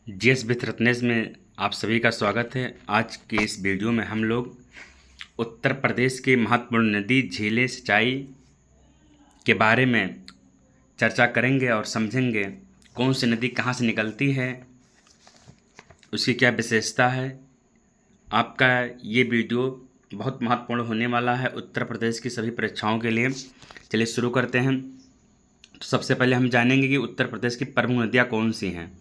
GS with Ratnesh में आप सभी का स्वागत है। आज के इस वीडियो में हम लोग उत्तर प्रदेश की महत्वपूर्ण नदी, झीलें, सिंचाई के बारे में चर्चा करेंगे और समझेंगे कौन सी नदी कहाँ से निकलती है, उसकी क्या विशेषता है। आपका ये वीडियो बहुत महत्वपूर्ण होने वाला है उत्तर प्रदेश की सभी परीक्षाओं के लिए। चलिए शुरू करते हैं। तो सबसे पहले हम जानेंगे कि उत्तर प्रदेश की प्रमुख नदियाँ कौन सी हैं।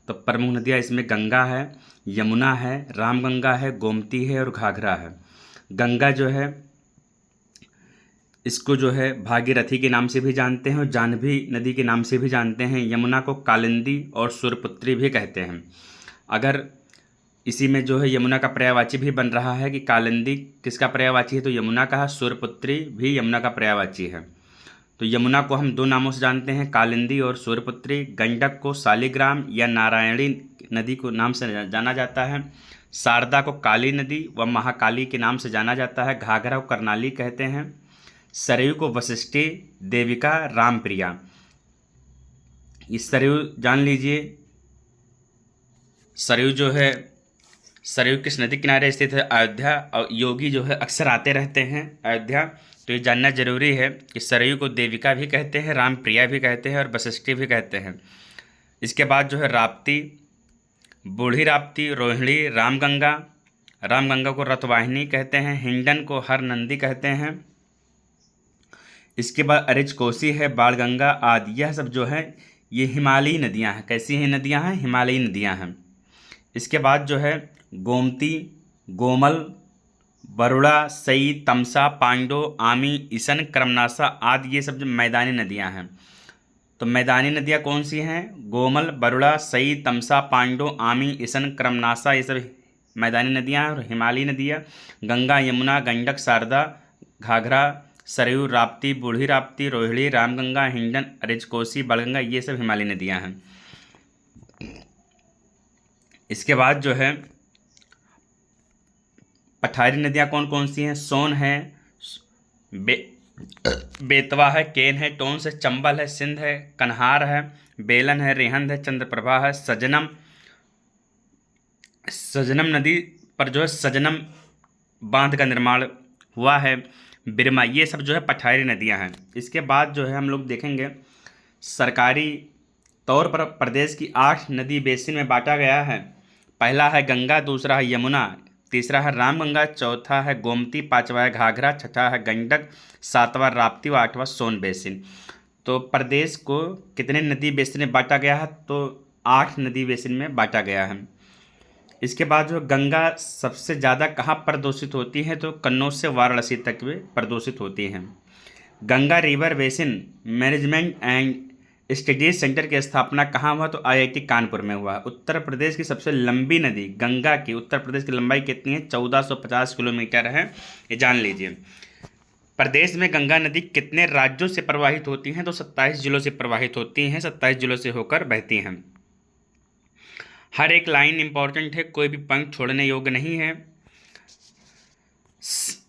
तो प्रमुख नदियाँ इसमें गंगा है, यमुना है, रामगंगा है, गोमती है और घाघरा है। गंगा जो है इसको जो है भागीरथी के नाम से भी जानते हैं और जाह्नवी नदी के नाम से भी जानते हैं। यमुना को कालिंदी और सूर्यपुत्री भी कहते हैं। अगर इसी में जो है यमुना का पर्यायवाची भी बन रहा है कि कालिंदी किसका पर्यायवाची है, तो यमुना का है। सूर्यपुत्री भी यमुना का पर्यायवाची है। तो यमुना को हम दो नामों से जानते हैं, कालिंदी और सूर्यपुत्री। गंडक को शालिग्राम या नारायणी नदी को नाम से जाना जाता है। शारदा को काली नदी व महाकाली के नाम से जाना जाता है। घाघरा को करनाली कहते हैं। सरयू को वशिष्ठी, देविका, रामप्रिया। इस सरयू जान लीजिए, सरयू जो है, सरयू किस नदी किनारे स्थित है? अयोध्या। और योगी जो है अक्सर आते रहते हैं अयोध्या। तो ये जानना जरूरी है कि सरयू को देविका भी कहते हैं, रामप्रिया भी कहते हैं और वशिष्ठी भी कहते हैं। इसके बाद जो है राप्ती, बूढ़ी राप्ती, रोहिणी, रामगंगा। रामगंगा को रतवाहिनी कहते हैं। हिंडन को हर नंदी कहते हैं। इसके बाद अरिच कोसी है, बाणगंगा आदि। यह सब जो है ये हिमालयी नदियां हैं। कैसी हैं नदियां हैं? हिमालयी नदियां हैं। इसके बाद जो है गोमती, गोमल, बरुड़ा, सई, तमसा, पांडो, आमी, ईसन, कर्मनासा आदि ये सब जो मैदानी नदियां हैं। तो मैदानी नदियां कौन सी हैं? गोमल, बरुड़ा, सई, तमसा, पांडो, आमी, ईसन, कर्मनासा ये सब मैदानी नदियां हैं। और हिमालयी नदियां गंगा, यमुना, गंडक, शारदा, घाघरा, सरयू, राप्ती, बूढ़ी राप्ती, रोहिणी, रामगंगा, हिंडन, अरिच कोसी, बाणगंगा ये सब हिमालयी नदियां हैं। इसके बाद जो है पठारी नदियाँ कौन कौन सी हैं? सोन है, बे बेतवा है, केन है, टोंस है, चंबल है, सिंध है, कन्हार है, बेलन है, रेहंद है, चंद्रप्रभा है, सजनम। सजनम नदी पर जो है सजनम बांध का निर्माण हुआ है, बिरमा। ये सब जो है पठारी नदियां हैं। इसके बाद जो है हम लोग देखेंगे सरकारी तौर पर प्रदेश की 8 नदी बेसिन में बांटा गया है। पहला है गंगा, दूसरा है यमुना, तीसरा है रामगंगा, चौथा है गोमती, पांचवा है घाघरा, छठा है गंडक, सातवां राप्ती व आठवां सोन बेसिन। तो प्रदेश को कितने नदी बेसिन में बांटा गया है? तो 8 नदी बेसिन में बांटा गया है। इसके बाद जो गंगा सबसे ज़्यादा कहाँ प्रदूषित होती है? तो कन्नौज से वाराणसी तक वे प्रदूषित होती हैं। Ganga river basin management and studies centre की स्थापना कहाँ हुआ? तो आईआईटी कानपुर में हुआ। उत्तर प्रदेश की सबसे लंबी नदी गंगा की, उत्तर प्रदेश की लंबाई कितनी है? 1450 किलोमीटर है, ये जान लीजिए। प्रदेश में गंगा नदी कितने राज्यों से प्रवाहित होती हैं? तो 27 जिलों से प्रवाहित होती हैं, 27 जिलों से होकर बहती हैं। हर एक लाइन इंपॉर्टेंट है, कोई भी पंक्ति छोड़ने योग्य नहीं है।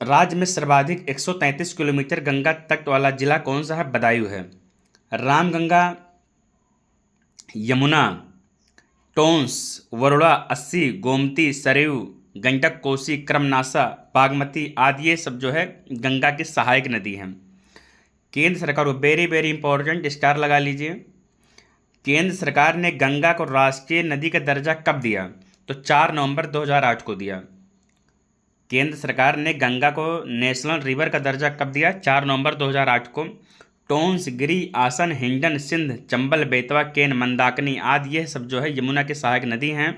राज्य में सर्वाधिक 133 किलोमीटर गंगा तट वाला जिला कौन सा है? बदायूं है। रामगंगा, यमुना, टोंस, वरुणा, अस्सी, गोमती, सरयू, गंडक, कोसी, कर्मनासा, बागमती आदि ये सब जो है गंगा की सहायक नदी हैं। केंद्र सरकार को वेरी वेरी इंपॉर्टेंट स्टार लगा लीजिए। केंद्र सरकार ने गंगा को राष्ट्रीय नदी का दर्जा कब दिया? तो 4 नवंबर 2008 को दिया। केंद्र सरकार ने गंगा को नेशनल रिवर का दर्जा कब दिया? 4 नवंबर 2008 को। टोंस, गिरी, आसन, हिंडन, सिंध, चंबल, बेतवा, केन, मंदाकिनी आदि ये सब जो है यमुना की सहायक नदी हैं।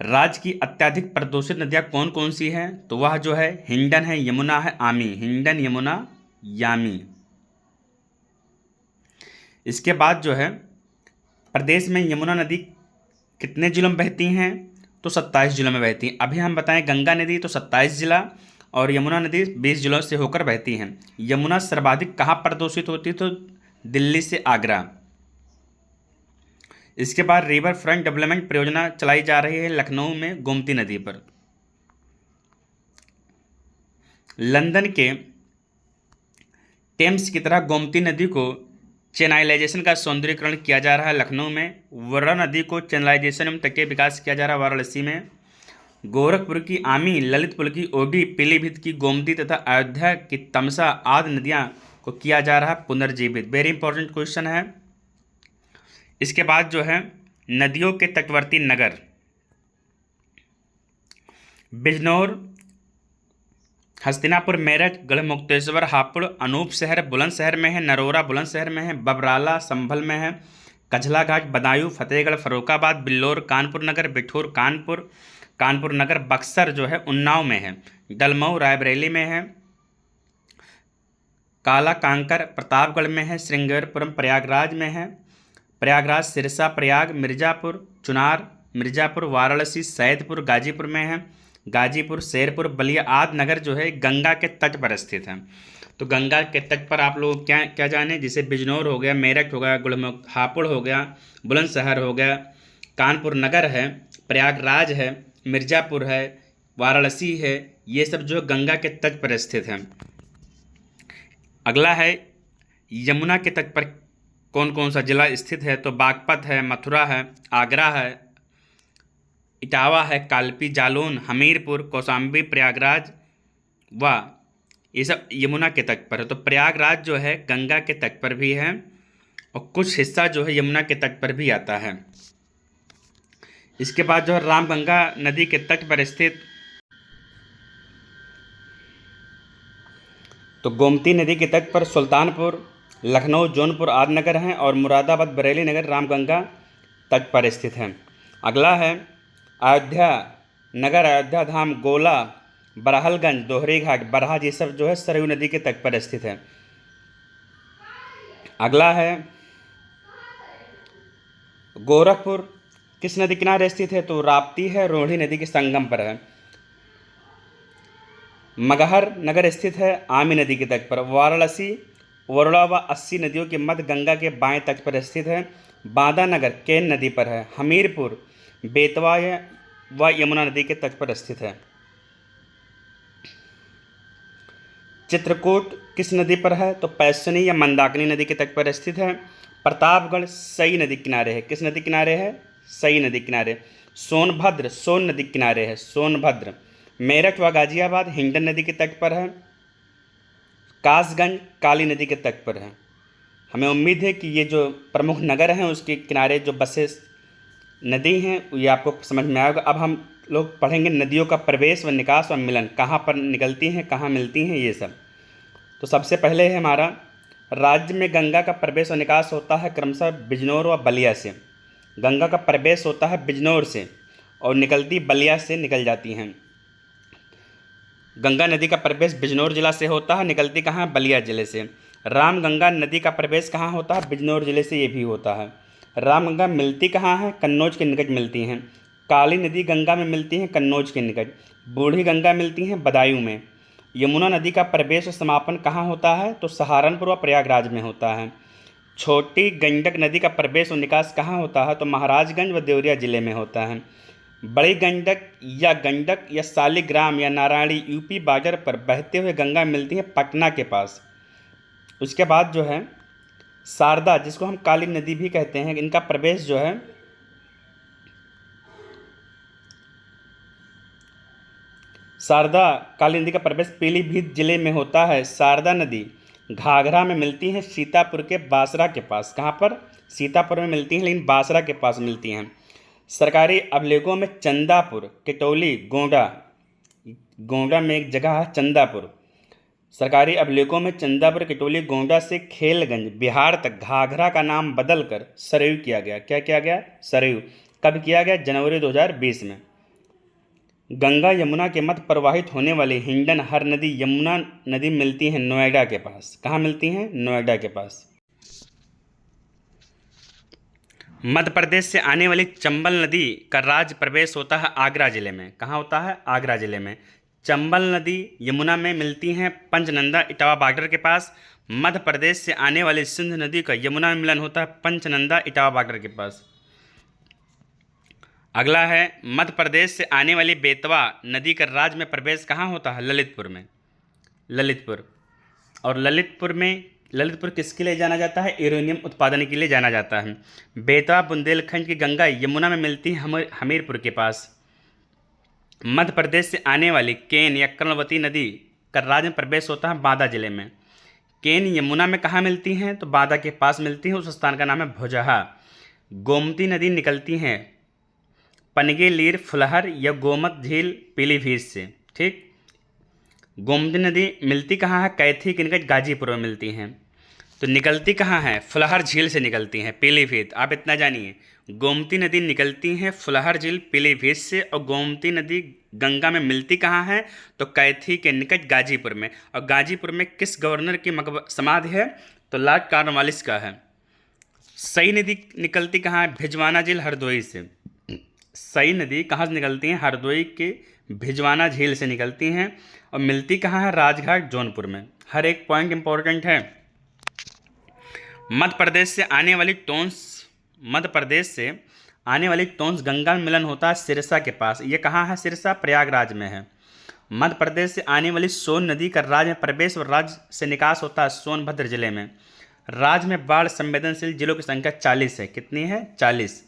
राज्य की अत्यधिक प्रदूषित नदियाँ कौन कौन सी हैं? तो वह जो है हिंडन है, यमुना है, आमी। हिंडन, यमुना, यामी। इसके बाद जो है प्रदेश में यमुना नदी कितने जिलों में बहती हैं? तो 27 जिलों में बहती हैं। अभी हम बताएं गंगा नदी तो 27 जिला और यमुना नदी 20 जिलों से होकर बहती हैं। यमुना सर्वाधिक कहाँ प्रदूषित होती है? तो दिल्ली से आगरा। इसके बाद रिवर फ्रंट डेवलपमेंट परियोजना चलाई जा रही है लखनऊ में गोमती नदी पर। लंदन के टेम्स की तरह गोमती नदी को चैनलाइजेशन का सौंदर्यीकरण किया जा रहा है लखनऊ में। वरुणा नदी को चैनलाइजेशन एवं तटीय विकास किया जा रहा है वाराणसी में। गोरखपुर की आमी, ललितपुर की ओडी, पीलीभीत की गोमती तथा अयोध्या की तमसा आदि नदियाँ को किया जा रहा है पुनर्जीवित। वेरी इंपॉर्टेंट क्वेश्चन है। इसके बाद जो है नदियों के तटवर्ती नगर, बिजनौर, हस्तिनापुर, मेरठ, गढ़मुक्तेश्वर, हापुड़, अनूपशहर बुलंदशहर में है, नरोरा बुलंदशहर में है, बबराला संभल में है, कझला घाट, बदायूं, फतेहगढ़, फर्रुखाबाद, बिल्लौर, कानपुर नगर, बिठूर, कानपुर नगर, बक्सर जो है उन्नाव में है, डलमऊ रायबरेली में है, काला कांकर प्रतापगढ़ में है, श्रृंगारपुरम प्रयागराज में है, प्रयागराज, सिरसा, प्रयाग, मिर्जापुर, चुनार, मिर्जापुर, वाराणसी, सैदपुर, गाजीपुर में है, गाजीपुर, शेरपुर, बलिया आदि नगर जो है गंगा के तट पर स्थित है। तो गंगा के तट पर आप लोग क्या क्या जाने, जैसे बिजनौर हो गया, मेरठ हो गया, गुलमुख, हापुड़ हो गया, बुलंदशहर हो गया, कानपुर नगर है, प्रयागराज है, मिर्जापुर है, वाराणसी है, ये सब जो गंगा के तट पर स्थित हैं। अगला है यमुना के तट पर कौन कौन सा जिला स्थित है, तो बागपत है, मथुरा है, आगरा है, इटावा है, कालपी, जालौन, हमीरपुर, कौशाम्बी, प्रयागराज व ये सब यमुना के तट पर है। तो प्रयागराज जो है गंगा के तट पर भी है और कुछ हिस्सा जो है यमुना के तट पर भी आता है। इसके बाद जो है रामगंगा नदी के तट पर स्थित तो गोमती नदी के तट पर सुल्तानपुर, लखनऊ, जौनपुर आदि नगर हैं और मुरादाबाद, बरेली नगर रामगंगा तट पर स्थित हैं। अगला है अयोध्या नगर, अयोध्या धाम, गोला, बरहलगंज, दोहरी घाट, बरहाज, ये सब जो है सरयू नदी के तट पर स्थित है। अगला है गोरखपुर किस नदी किनारे स्थित है, तो राप्ती है, रोहिणी नदी के संगम पर है। मगहर नगर स्थित है आमी नदी के तट पर। वाराणसी वरुणा व अस्सी नदियों के मध्य गंगा के बाएं तट पर स्थित है। बांदा नगर केन नदी पर है। हमीरपुर बेतवा व यमुना नदी के तट पर स्थित है। चित्रकूट किस नदी पर है, तो पैसनी या मंदाकिनी नदी के तट पर स्थित है। प्रतापगढ़ सई नदी किनारे है। किस नदी किनारे है, सई नदी किनारे। सोनभद्र सोन नदी किनारे है, सोनभद्र। मेरठ व गाजियाबाद हिंडन नदी के तट पर है। कासगंज काली नदी के तट पर है। हमें उम्मीद है कि ये जो प्रमुख नगर हैं उसके किनारे जो बसें नदी हैं ये आपको समझ में आएगा। अब हम लोग पढ़ेंगे नदियों का प्रवेश व निकास व मिलन, कहाँ पर निकलती हैं, कहाँ मिलती हैं, ये सब। तो सबसे पहले है हमारा राज्य में गंगा का प्रवेश व निकास होता है क्रमशः बिजनौर व बलिया से। गंगा का प्रवेश होता है बिजनौर से और निकलती बलिया से निकल जाती हैं। गंगा नदी का प्रवेश बिजनौर जिला से होता है, निकलती कहाँ है, बलिया जिले से। रामगंगा नदी का प्रवेश कहाँ होता है, बिजनौर जिले से ये भी होता है। रामगंगा मिलती कहाँ है, कन्नौज के निकट मिलती हैं। काली नदी गंगा में मिलती हैं कन्नौज के निकट। बूढ़ी गंगा मिलती हैं बदायूं में। यमुना नदी का प्रवेश और समापन कहाँ होता है, तो सहारनपुर व प्रयागराज में होता है। छोटी गंडक नदी का प्रवेश और निकास कहाँ होता है, तो महाराजगंज व देवरिया जिले में होता है। बड़ी गंडक या सालिग्राम या नारायणी यूपी बॉर्डर पर बहते हुए गंगा मिलती है पटना के पास। उसके बाद जो है शारदा, जिसको हम काली नदी भी कहते हैं, इनका प्रवेश जो है शारदा काली नदी का प्रवेश पीलीभीत जिले में होता है। शारदा नदी घाघरा में मिलती है सीतापुर के बासरा के पास। कहाँ पर, सीतापुर में मिलती हैं लेकिन बासरा के पास मिलती हैं। सरकारी अभिलेखों में चंदापुर, किटौली, गोंडा में एक जगह है चंदापुर। सरकारी अभिलेखों में चंदापुर, किटौली, गोंडा से खेलगंज बिहार तक घाघरा का नाम बदलकर सरयू किया गया। क्या किया गया, सरयू। कब किया गया, जनवरी 2020 में। गंगा यमुना के मध्य प्रवाहित होने वाली हिंडन हर नदी यमुना नदी मिलती है नोएडा के पास। कहाँ मिलती हैं, नोएडा के पास। मध्य प्रदेश से आने वाली चंबल नदी का राज्य प्रवेश होता है आगरा जिले में। कहाँ होता है, आगरा जिले में। चंबल नदी यमुना में मिलती हैं पंचनंदा इटावा बॉर्डर के पास। मध्य प्रदेश से आने वाली सिंध नदी का यमुना में मिलन होता है पंचनंदा इटावा बॉर्डर के पास। अगला है मध्य प्रदेश से आने वाली बेतवा नदी का राज्य में प्रवेश कहाँ होता है, ललितपुर में। ललितपुर। और ललितपुर में ललितपुर किसके लिए जाना जाता है? यूरेनियम उत्पादन के लिए जाना जाता है। बेतवा बुंदेलखंड की गंगा यमुना में मिलती है हमीरपुर के पास। मध्य प्रदेश से आने वाली केन या कर्णवती नदी का राज्य में प्रवेश होता है बांदा जिले में। केन यमुना में कहाँ मिलती हैं? तो बांदा के पास मिलती हैं। उस स्थान का नाम है भुजहा। गोमती नदी निकलती हैं पनगे, लीर, फुलहर या गोमत झील, पीलीभीत से। ठीक, गोमती नदी मिलती कहाँ है? कैथी, किनकट, गाजीपुर में मिलती हैं। तो निकलती कहाँ है? फुलहर झील से निकलती हैं, पीलीभीत। आप इतना जानिए, गोमती नदी निकलती है फुलहर झील, पीलीभीत से। और गोमती नदी गंगा में मिलती कहाँ है? तो कैथी के निकट गाजीपुर में। और गाजीपुर में किस गवर्नर की समाधि है? तो लॉर्ड कॉर्नवालिस का है। सई नदी निकलती कहाँ है? भिजवाना झील, हरदोई से। सई नदी कहाँ से निकलती हैं? हरदोई के भिजवाना झील से निकलती हैं। और मिलती कहाँ है? राजघाट, जौनपुर में। हर एक पॉइंट इंपॉर्टेंट है। मध्य प्रदेश से आने वाली टोंस गंगा में मिलन होता है सिरसा के पास। ये कहाँ है? सिरसा प्रयागराज में है। मध्य प्रदेश से आने वाली सोन नदी का राज्य में प्रवेश और राज्य से निकास होता है सोनभद्र जिले में। राज्य में बाढ़ संवेदनशील जिलों की संख्या 40 है। कितनी है? 40।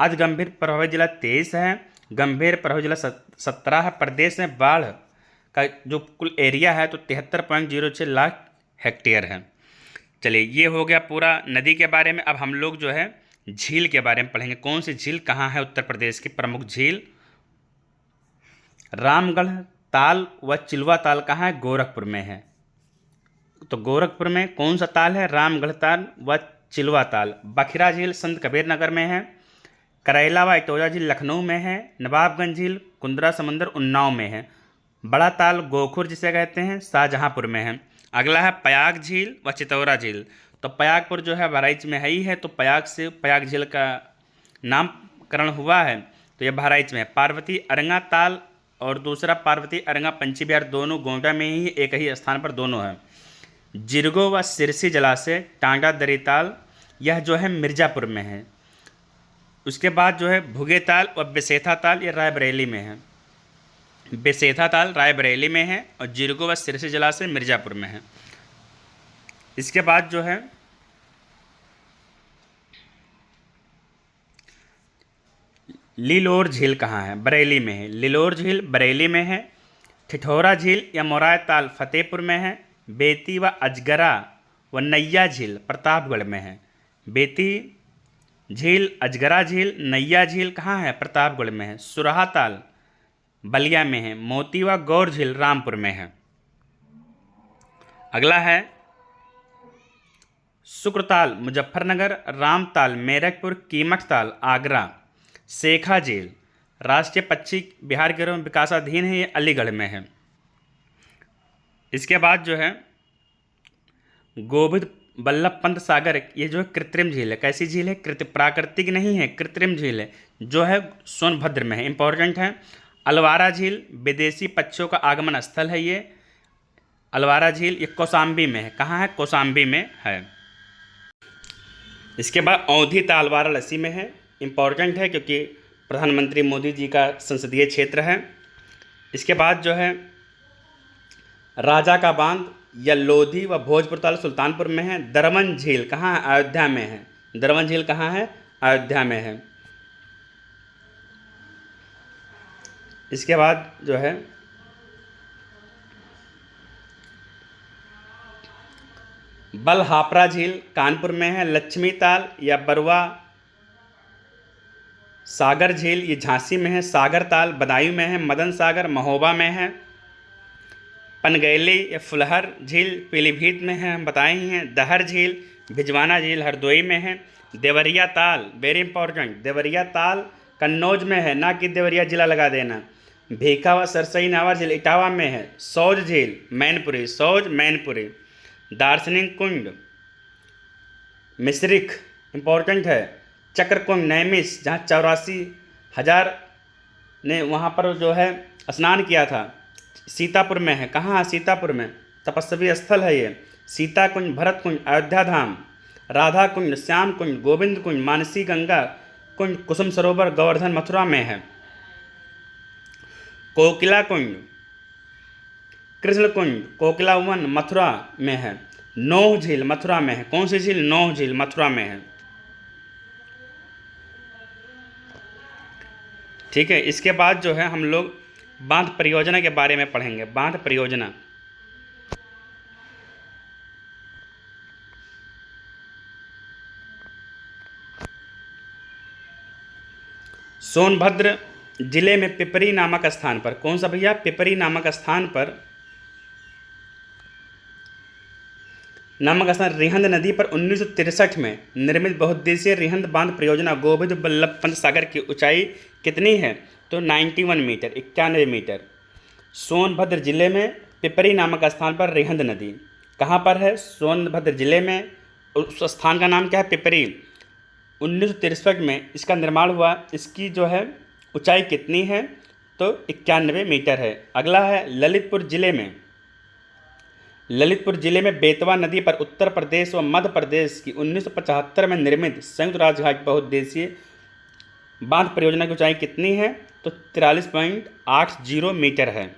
आज गंभीर प्रभावित जिला 23 है, गंभीर प्रभावित जिला 17 है। प्रदेश में बाढ़ का जो कुल एरिया है तो 73.06 लाख हेक्टेयर है। चलिए, ये हो गया पूरा नदी के बारे में। अब हम लोग जो है झील के बारे में पढ़ेंगे। कौन सी झील कहाँ है? उत्तर प्रदेश की प्रमुख झील रामगढ़ ताल व चिलवा ताल कहाँ है? गोरखपुर में है। तो गोरखपुर में कौन सा ताल है? रामगढ़ ताल व चिलवा ताल। बखिरा झील संत कबीर नगर में है। करैला व इटौजा झील लखनऊ में है। नवाबगंज झील कुंदरा समंदर उन्नाव में है। बड़ा ताल गोखुर जिसे कहते हैं शाहजहांपुर में है। अगला है पयाग झील व चितौरा झील। तो पयागपुर जो है बहराइच में है ही है, तो पयाग से पयाग झील का नामकरण हुआ है, तो यह बहराइच में है। पार्वती अरंगा ताल और दूसरा पार्वती अरंगा पंची बिहार, दोनों गोंडा में ही एक ही स्थान पर दोनों है। जिरगो व सिरसी जलाशय टांडा दरी ताल, यह जो है मिर्ज़ापुर में है। उसके बाद जो है भुगे ताल और बेसेथा ताल, यह रायबरेली में है। बेसेथा ताल रायबरेली में है और जिरगो व सिरसी जलाशय मिर्ज़ापुर में है। इसके बाद जो है लीलोर झील कहाँ है? बरेली में है। लीलोर झील बरेली में है। ठिठोरा झील या मोराय ताल फतेहपुर में है। बेती व अजगरा व नैया झील प्रतापगढ़ में है। बेती झील, अजगरा झील, नैया झील कहाँ है? प्रतापगढ़ में है। सुरहा ताल बलिया में है। मोती व गौर झील रामपुर में है। अगला है शुक्रताल मुजफ्फरनगर, रामताल मेरठपुर, कीमठ ताल आगरा। शेखा झील राष्ट्रीय पक्षी बिहार के रूप में विकासाधीन है, ये अलीगढ़ में है। इसके बाद जो है गोविंद बल्लभ पंत सागर, ये जो है कृत्रिम झील है। कैसी झील है? प्राकृतिक नहीं है, कृत्रिम झील है, जो है सोनभद्र में है, इंपॉर्टेंट है। अलवारा झील विदेशी पक्षियों का आगमन स्थल है। ये अलवारा झील ये कौसाम्बी में है। कहाँ है? कौसाम्बी में है। इसके बाद औंधी ताल वाराणसी में है, इम्पॉर्टेंट है क्योंकि प्रधानमंत्री मोदी जी का संसदीय क्षेत्र है। इसके बाद जो है राजा का बांध या लोधी व भोजपुर ताल सुल्तानपुर में है। दरवन झील कहाँ है? अयोध्या में है। दरवन झील कहाँ है? अयोध्या में है। इसके बाद जो है बलहापरा झील कानपुर में है। लक्ष्मी ताल या बरुआ सागर झील ये झांसी में है। सागर ताल बदायूं में है। मदन सागर महोबा में है। पनगैली या फुलहर झील पीलीभीत में है, हम बताए ही हैं। दहर झील भिजवाना झील हरदोई में है। देवरिया ताल वेरी इंपॉर्टेंट, देवरिया ताल कन्नौज में है, ना कि देवरिया जिला लगा देना। भीखा व सरसई नावर झील इटावा में है। सौज झील मैनपुरी, सौज मैनपुरी। दार्शनिक कुंड मिश्रिख इंपॉर्टेंट है। चक्रकुंड नैमिष जहाँ 84,000 ने वहाँ पर जो है स्नान किया था, सीतापुर में है। कहाँ है? सीतापुर में, तपस्वी स्थल है ये। सीता कुंज, भरत कुंज, अयोध्या धाम, राधा कुंज, श्याम कुंज, गोविंद कुंज, मानसी गंगा कुंज, कुसुम सरोवर गोवर्धन मथुरा में है। कोकिला कुंज, कृष्ण कुंज, कोकिला वन मथुरा में है। नौह झील मथुरा में है। कौन सी झील? नौह झील मथुरा में है। ठीक है, इसके बाद जो है हम लोग बांध परियोजना के बारे में पढ़ेंगे। बांध परियोजना, सोनभद्र जिले में पिपरी नामक स्थान पर, कौन सा भैया? पिपरी नामक स्थान पर, रिहंद नदी पर 1963 में निर्मित बहुउद्देशीय रिहंद बांध परियोजना गोविंद बल्लभ पंत सागर की ऊंचाई कितनी है? तो 91 मीटर, 91 मीटर। सोनभद्र जिले में पिपरी नामक स्थान पर रिहंद नदी कहाँ पर है? सोनभद्र जिले में। उस स्थान का नाम क्या है? पिपरी। 1963 में इसका निर्माण हुआ। इसकी जो है ऊंचाई कितनी है? तो 91 मीटर है। अगला है ललितपुर जिले में बेतवा नदी पर उत्तर प्रदेश व मध्य प्रदेश की 1975 में निर्मित संयुक्त राजघाट बहुउद्देशीय बांध परियोजना की ऊंचाई कितनी है? तो 43.80 मीटर है।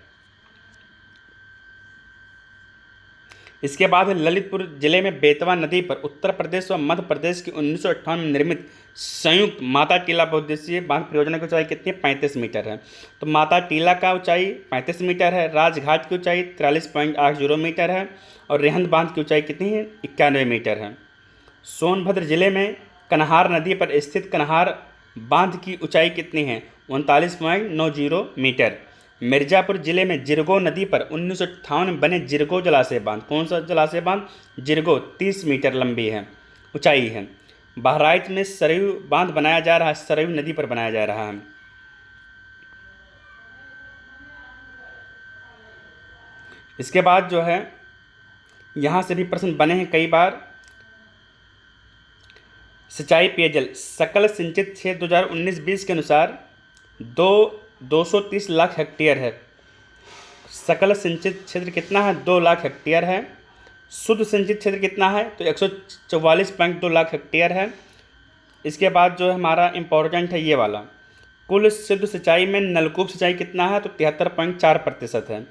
इसके बाद है ललितपुर जिले में बेतवा नदी पर उत्तर प्रदेश व मध्य प्रदेश की 1958 में निर्मित संयुक्त माता टीला बहुउद्देशीय बांध परियोजना की ऊंचाई कितनी है? 35 मीटर है। तो माता टीला का ऊंचाई 35 मीटर है, राजघाट की ऊंचाई 43.80 मीटर है और रिहंद बांध की ऊंचाई कितनी है? 91 मीटर है। सोनभद्र जिले में कन्हार नदी पर स्थित कन्हार बांध की ऊंचाई कितनी है? 39.90 मीटर। मिर्जापुर जिले में जिरगो नदी पर 1958 में बने जिरगो जलाशय बांध, कौन सा जलाशय बांध? जिरगो, 30 मीटर लंबी है, ऊंचाई है। बहराइच में सरयू बांध बनाया जा रहा है, सरयू नदी पर बनाया जा रहा है। इसके बाद जो है यहाँ से भी प्रश्न बने हैं कई बार। सिंचाई पेयजल सकल सिंचित क्षेत्र 2019-20 के अनुसार 230 लाख हेक्टेयर है। सकल सिंचित क्षेत्र कितना है? 2 लाख हेक्टेयर है। शुद्ध सिंचित क्षेत्र कितना है? तो 144.2 लाख हेक्टेयर है। इसके बाद जो है हमारा इम्पोर्टेंट है ये वाला, कुल शुद्ध सिंचाई में नलकूप सिंचाई कितना है? तो 73.4% है।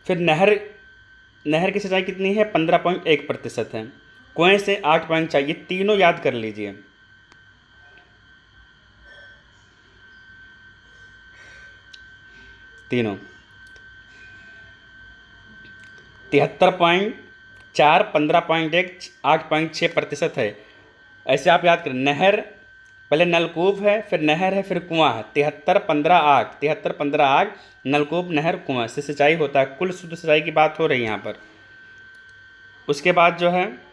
फिर नहर की सिंचाई कितनी है? 15.1% है। कुएं से 8.4, ये तीनों याद कर लीजिए। तीनों 73.4, 15.1, 8.6% है। ऐसे आप याद करें। नहर पहले नलकूप है, फिर नहर है, फिर कुआं है। 73, 15, 8, 73, 15, 8 नलकूप, नहर, कुआं से सिंचाई होता है। कुल शुद्ध सिंचाई की बात हो रही है यहाँ पर। उसके बाद जो है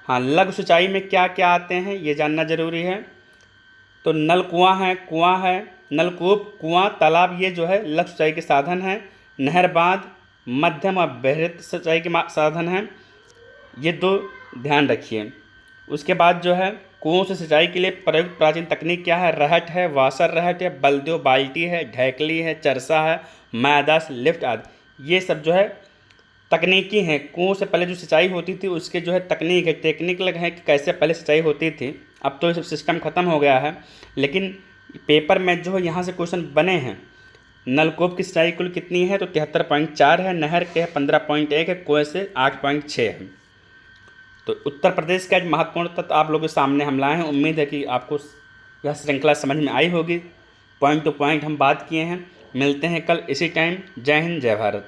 हाँ, लघु सिंचाई में क्या क्या आते हैं ये जानना जरूरी है। तो नल कुआं है, नलकूप, कुआं, तालाब, ये जो है लघु सिंचाई के साधन हैं। नहर, बांध मध्यम और बृहत सिंचाई के साधन हैं। ये दो ध्यान रखिए। उसके बाद जो है कुओं से सिंचाई के लिए प्रयुक्त प्राचीन तकनीक क्या है? रहट है, वासर रहट है, बलदेव बाल्टी है, ढैकली है, चरसा है, मायादास, लिफ्ट आदि। ये सब जो है तकनीकी हैं। कुओं से पहले जो सिंचाई होती थी उसके जो है तकनीक है, टेक्निकल है कि कैसे पहले सिंचाई होती थी। अब तो ये सब सिस्टम ख़त्म हो गया है, लेकिन पेपर में जो है यहाँ से क्वेश्चन बने हैं। नलकूप की सिंचाई कुल कितनी है? तो 73.4 है। नहर के 15.1 है। कुएं से 8.6 है। तो उत्तर प्रदेश का एक महत्वपूर्ण तत्व आप लोगों के सामने हम लाए हैं। उम्मीद है कि आपको यह श्रृंखला समझ में आई होगी। पॉइंट टू पॉइंट हम बात किए हैं। मिलते हैं कल इसी टाइम। जय हिंद, जय भारत।